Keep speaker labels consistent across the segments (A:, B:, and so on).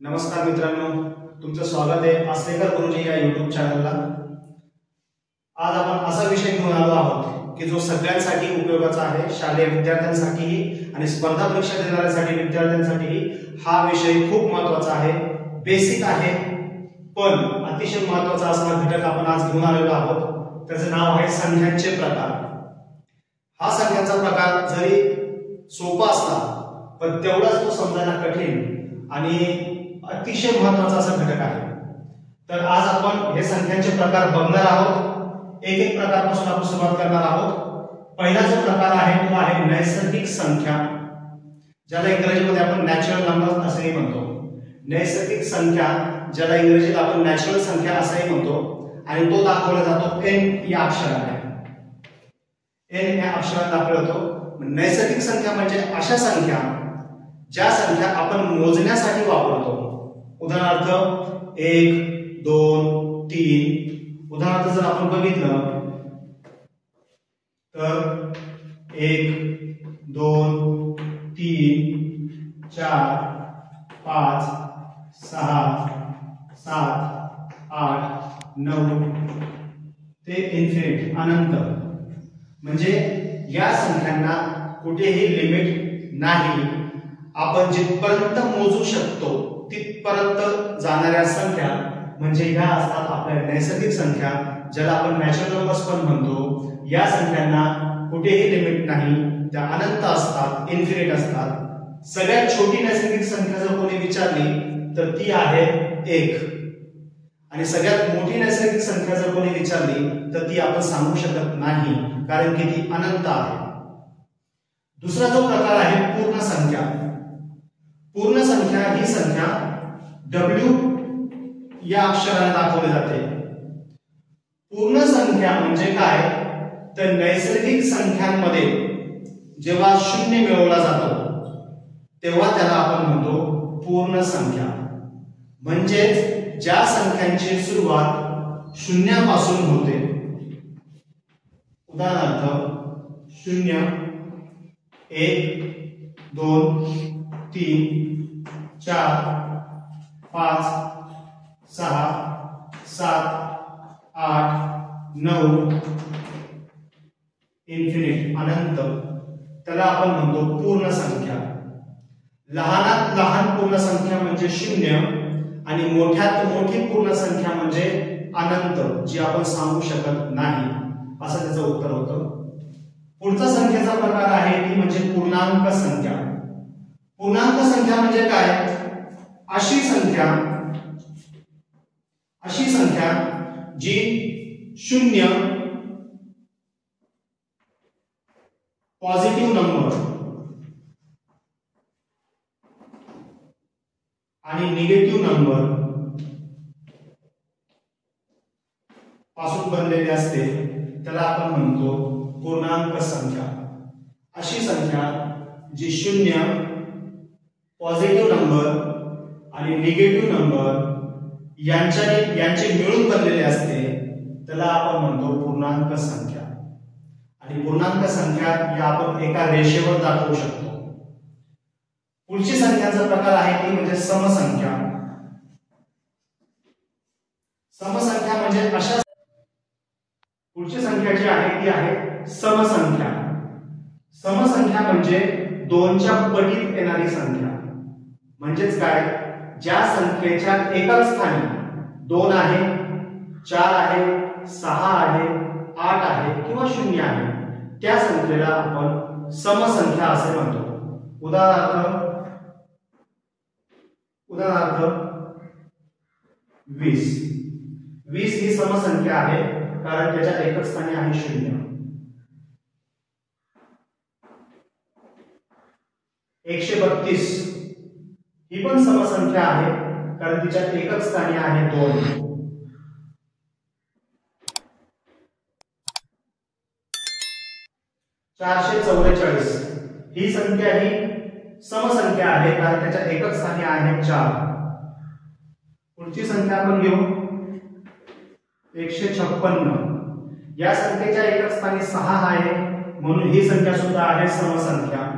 A: नमस्कार मित्रांनो, तुमचं स्वागत आहे आसलेकर गुरुजी या YouTube चॅनलला। आज आपण असा विषय घेऊन आलो आहोत की जो सगळ्यांसाठी उपयोगाचा आहे, शालेय विद्यार्थ्यांसाठीही आणि स्पर्धा परीक्षा देणाऱ्यांसाठी विद्यार्थ्यांसाठीही हा विषय खूप महत्त्वाचा आहे। बेसिक आहे पण अतिशय महत्त्वाचा असा घटक आपण आज घेऊन आलेलो आहोत। त्याचं नाव आहे संख्यांचे प्रकार। हा संख्यांचा प्रकार जरी सोपा असला पण तेवढाच तो समजायला कठीण आणि अतिशय महत्त्वाचा असा घटक आहे। तर आज आपण हे संख्यांचे प्रकार बघणार आहोत। एक एक प्रकारापासून आपण सुरुवात करणार आहोत। पहिला जो प्रकार आहे तो आहे नैसर्गिक संख्या, ज्याला इंग्रजीमध्ये आपण नॅचरल नंबर्स असेही म्हणतो। नैसर्गिक संख्या ज्याला इंग्रजीत आपण नॅचरल संख्या असेही म्हणतो आणि तो दाखवला जातो n या अक्षराने। n या अक्षराने दाखवला जातो। नैसर्गिक संख्या म्हणजे अशा संख्या ज्या संख्या आपण मोजण्यासाठी वापरतो। उदाहरणार्थ 1 2 3। उदाहरणार्थ जर आपण बघितलं तर 1 2 3 4 5 6 7 8 9 ते इन्फिनिट अनंत। म्हणजे या संख्यांना कुठेही लिमिट नाही। आपण जिथपर्यंत मोजू शकतो तिथपर्यंत जाणाऱ्या संख्या म्हणजे ह्या असतात आपल्या नैसर्गिक संख्या, ज्याला आपण नॅचरल नंबर्स पण म्हणतो। या संख्यांना कुठेही लिमिट नाही, त्या अनंत असतात, इन्फिनिट असतात। सगळ्यात छोटी नैसर्गिक संख्या जर कोणी विचारली तर ती आहे 1 आणि सगळ्यात मोठी नैसर्गिक संख्या जर कोणी विचारली तर ती आपण सांगू शकत नाही, कारण की ती अनंत आहे। दुसरा जो प्रकार आहे पूर्ण संख्या। पूर्ण संख्या ही संख्या W या अक्षराने दाखवली जाते। पूर्ण संख्या म्हणजे काय तर नैसर्गिक संख्यांमध्ये जेव्हा शून्य मिळवला जातो तेव्हा त्याला आपण म्हणतो पूर्ण संख्या। म्हणजे ज्या संख्यांची सुरुवात शून्यापासून होते। उदाहरणार्थ 0 1 2 3 4 5 6 7 8 9 इन्फिनिट अनंत, त्याला आपण म्हणतो पूर्ण संख्या। लहानात लहान पूर्ण संख्या म्हणजे 0 आणि मोठ्यात मोठी पूर्ण संख्या म्हणजे अनंत, जी आपण सांगू शकत नाही, असं त्याचं उत्तर होतं। पुढचा संख्येचा प्रकार आहे ती म्हणजे पूर्णांक संख्या। पूर्णांक संख्या म्हणजे काय अशी संख्या जी 0 पॉझिटिव्ह नंबर आणि निगेटिव्ह नंबर पासून बनलेली असते, त्याला आपण म्हणतो पूर्णांक संख्या। अशी संख्या जी 0 पॉझिटिव्ह नंबर आणि निगेटिव्ह नंबर यांचे मिळून बनलेले असते, त्याला आपण म्हणतो पूर्णांक संख्या। आणि पूर्णांक संख्या या आपण एका रेषेवर दाखवू शकतो। पुढची संख्यांचा प्रकार आहे ती म्हणजे समसंख्या। समसंख्या म्हणजे अशा पुढची संख्या जी आहे ती आहे समसंख्या। समसंख्या म्हणजे 2च्या पटीत येणारी संख्या। म्हणजेच काय ज्या संख्येच्या एकच स्थानी 2 आहे 4 आहे 6 आहे 8 आहे किंवा 0 आहे त्या संख्येला आपण समसंख्या असे म्हणतो। उदाहरणार्थ 20 ही समसंख्या आहे कारण त्याच्या एकच स्थानी आहे 0। 132 ही पण समसंख्या आहे कारण तिच्या एकच स्थानी आहे 2। 444 ही संख्या ही समसंख्या आहे कारण त्याच्या एकच स्थानी आहे 4। पुढची संख्या आपण घेऊ 156। या संख्येच्या एकच स्थानी 6 आहे म्हणून ही संख्या सुद्धा आहे समसंख्या।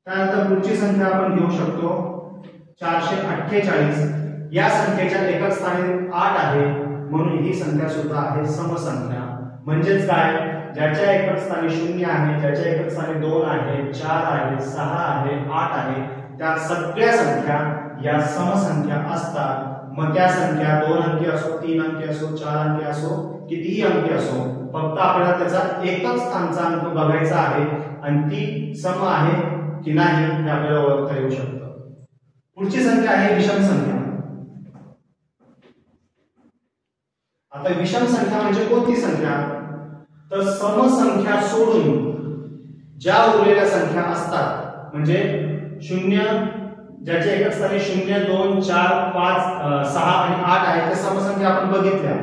A: त्यानंतर पुढची संख्या आपण घेऊ शकतो 448 या संख्येच्या एकक स्थानी 8 आहे म्हणून ही संख्या सुद्धा आहे समसंख्या। म्हणजेच काय, ज्याच्या एकक स्थानी 0 आहे, ज्याच्या एकक स्थानी 2 आहे, 4 आहे, 6 आहे, 8 आहे, त्या सगळ्या संख्या या समसंख्या असतात। मग त्या संख्या 2 अंकी असो, 3 अंकी असो, 4 अंकी असो, कितीही अंकी असो, फक्त आपल्याला त्याचा एकक स्थानचा अंक बघायचा आहे आणि ती सम आहे की नाही हे आपल्याला ओळखता येऊ शकतं। पुढची संख्या आहे विषम संख्या। आता विषम संख्या म्हणजे कोणती संख्या, तर समसंख्या सोडून ज्या उरलेल्या संख्या असतात, म्हणजे 0 ज्याच्या एकक स्थानी 0, 2, 4, 5, 6 आणि 8 आहे त्या समसंख्या आपण बघितल्या,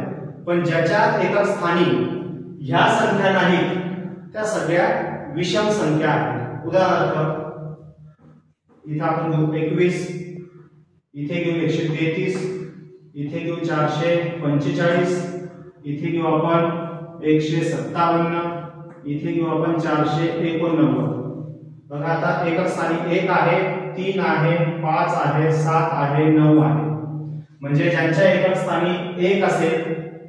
A: पण ज्याच्या एकक स्थानी ह्या संख्या नाहीत त्या सगळ्या विषम संख्या आहेत। उदाहरणार्थ इथे आपण घेऊ 21, इथे घेऊ 133, इथे घेऊ 445, इथे घेऊ आपण 157, इथे घेऊ आपण 489। बघा आता एकक स्थानी 1 आहे, 3 आहे, 5 आहे, 7 आहे, 9 आहे। म्हणजे ज्यांच्या एकक स्थानी 1 असेल,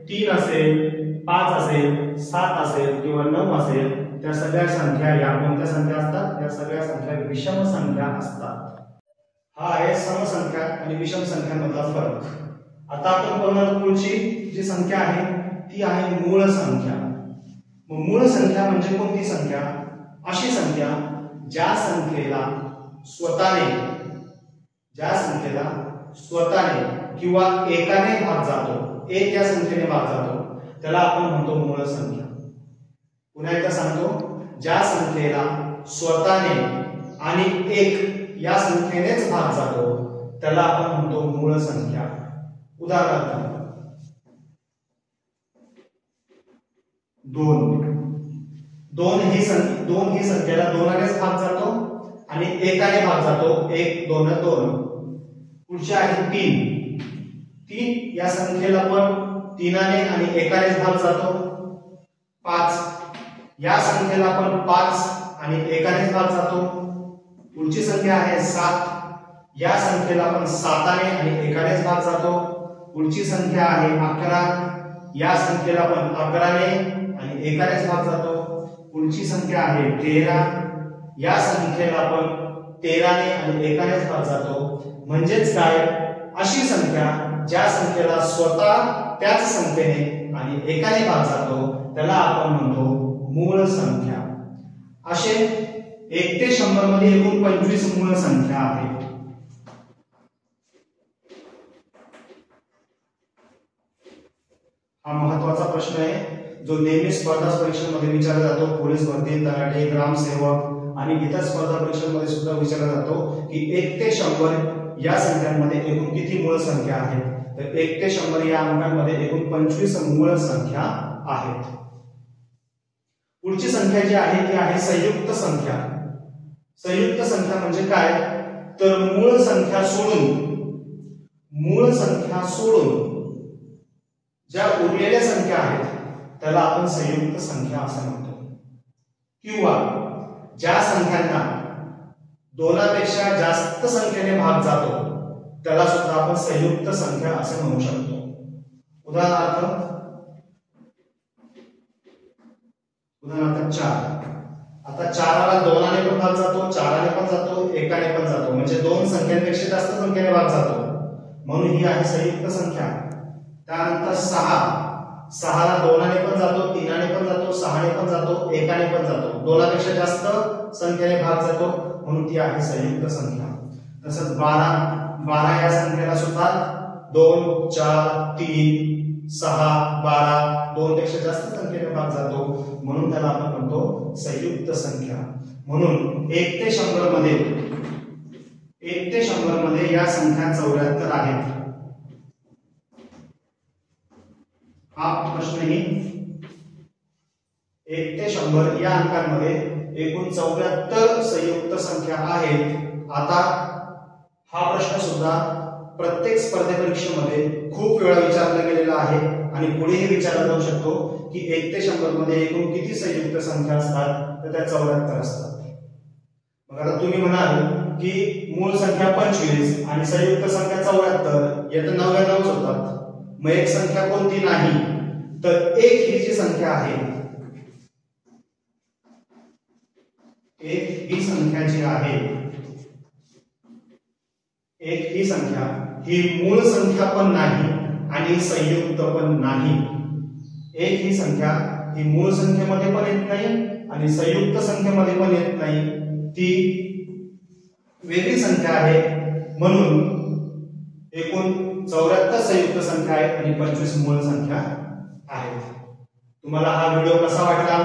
A: 3 असेल, 5 असेल, 7 असेल किंवा 9 असेल त्या सगळ्या संख्या या कोणत्या संख्या असतात, या सगळ्या संख्या विषम संख्या असतात। हा आहे समसंख्या आणि विषम संख्यांमधला फरक। आता आपण पाहणार पुढची जी संख्या आहे ती आहे मूळ संख्या। मग मूळ संख्या म्हणजे कोणती संख्या, अशी संख्या ज्या संख्येला स्वतःने किंवा एकाने भाग जातो, एक या संख्येने भाग जातो त्याला आपण म्हणतो मूळ संख्या। पुन्हा एकदा सांगतो, ज्या संख्येला स्वतःने आणि एक या संख्येनेच भाग जातो त्याला आपण म्हणतो मूळ संख्या। उदाहरणार्थ 2 ही संख्येला 2 नेच भाग जातो आणि एकाने भाग जातो, 1 2 2। पुढची आहे 3 या संख्येला पण 3 आणि एकानेच भाग जातो। 5 या संख्येला पण 5 आणि एकानेच भाग जातो। पुढची संख्या आहे 7 या संख्येला पण 7 आणि एकानेच भाग जातो। पुढची संख्या आहे 11 या संख्येला पण 11 आणि एकानेच भाग जातो। पुढची संख्या आहे 13 या संख्येला पण 13 आणि एकानेच भाग जातो। म्हणजेच काय, अशी संख्या ज्या संख्येला स्वतः त्याच संख्येने आणि एकाने भाग जातो त्याला आपण म्हणतो मूळ संख्या। असे 1 ते 100 मध्ये एकूण 25 मूळ संख्या आहेत। हा महत्त्वाचा प्रश्न आहे जो नेहमी स्पर्धा परीक्षांमध्ये विचारला जातो। पोलीस भरती, तलाठी, ग्रामसेवक आणि इतर स्पर्धा परीक्षांमध्ये सुद्धा विचारला जातो की 1 ते 100 या संख्यांमध्ये एकूण किती मूळ संख्या आहेत। तर 1 ते 100 या अंकांमध्ये एकूण 25 मूळ संख्या आहेत। पुढची संख्या जी आहे ती आहे संयुक्त संख्या। संयुक्त संख्या म्हणजे काय, तर मूळ संख्या सोडून ज्या उरलेल्या संख्या आहेत त्याला आपण संयुक्त संख्या असं म्हणतो। किंवा ज्या संख्यांना 2 पेक्षा जास्त संख्येने भाग जातो त्याला सुद्धा आपण संयुक्त संख्या असे म्हणू शकतो। उदाहरणार्थ 4 आता 4ला 2 ने पण भाग जातो, 4 ने पण जातो, 1 ने पण जातो, म्हणजे 2 संख्यांपेक्षा जास्त संख्येने भाग जातो म्हणून ही आहे संयुक्त संख्या। त्यानंतर 6ला 2 ने पण जातो, 3 ने पण जातो, 6 ने पण जातो, 1 ने पण जातो, 2 पेक्षा जास्त संख्येने भाग जातो म्हणून ती आहे संयुक्त संख्या। तसंच 12 या संख्येला सुद्धा 2 4 3 6 12 2 पेक्षा जास्त संख्येने भाग जातो म्हणून त्याला आपण म्हणतो संयुक्त संख्या। म्हणून 1 ते 100 मध्ये या संख्या 74 आहेत। हा प्रश्नही 1 ते 100 या अंकांमध्ये एकूण 74 संयुक्त संख्या आहेत। आता हा प्रश्न सुद्धा प्रत्येक स्पर्धा परीक्षेमध्ये खूप वेळा विचारला गेलेला आहे आणि पुढेही विचारला जाऊ शकतो की 1 ते 100 मध्ये एकूण किती संयुक्त संख्या असतात, तर त्या 74 असतात। मग आता तुम्ही म्हणाल की मूळ संख्या 25 आणि संयुक्त संख्या 74 यात 99 होतात। मग एक संख्या कोणती नाही तर एक ही जी संख्या आहे, एक ही संख्या जी आहे, एक ही संख्या ही मूळ संख्या पण नाही आणि संयुक्त पण नाही। एक ही संख्या ही मूळ संख्येमध्ये पण येत नाही आणि संयुक्त संख्येमध्ये पण येत नाही, ती वेगळी संख्या आहे। म्हणून एकूण 74 संयुक्त संख्या आहेत आणि 25 मूळ संख्या आहेत। तुम्हाला हा व्हिडिओ कसा वाटला,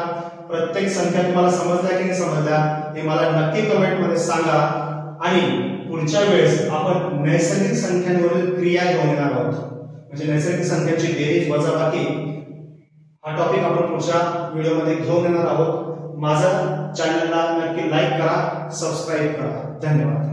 A: प्रत्येक संख्या तुम्हाला समजल्या की नाही समजल्या हे मला नक्की कमेंट मध्ये सांगा आणि पुढच्या वेळेस आपण नैसर्गिक संख्यांवरील क्रिया घेऊन येणार आहोत, म्हणजे नैसर्गिक संख्यांची बेरीज वजाबाकी हा टॉपिक आपण पुढच्या व्हिडिओमध्ये घेऊन येणार आहोत। माझ्या चॅनलला नक्की लाईक करा, सबस्क्राइब करा। धन्यवाद।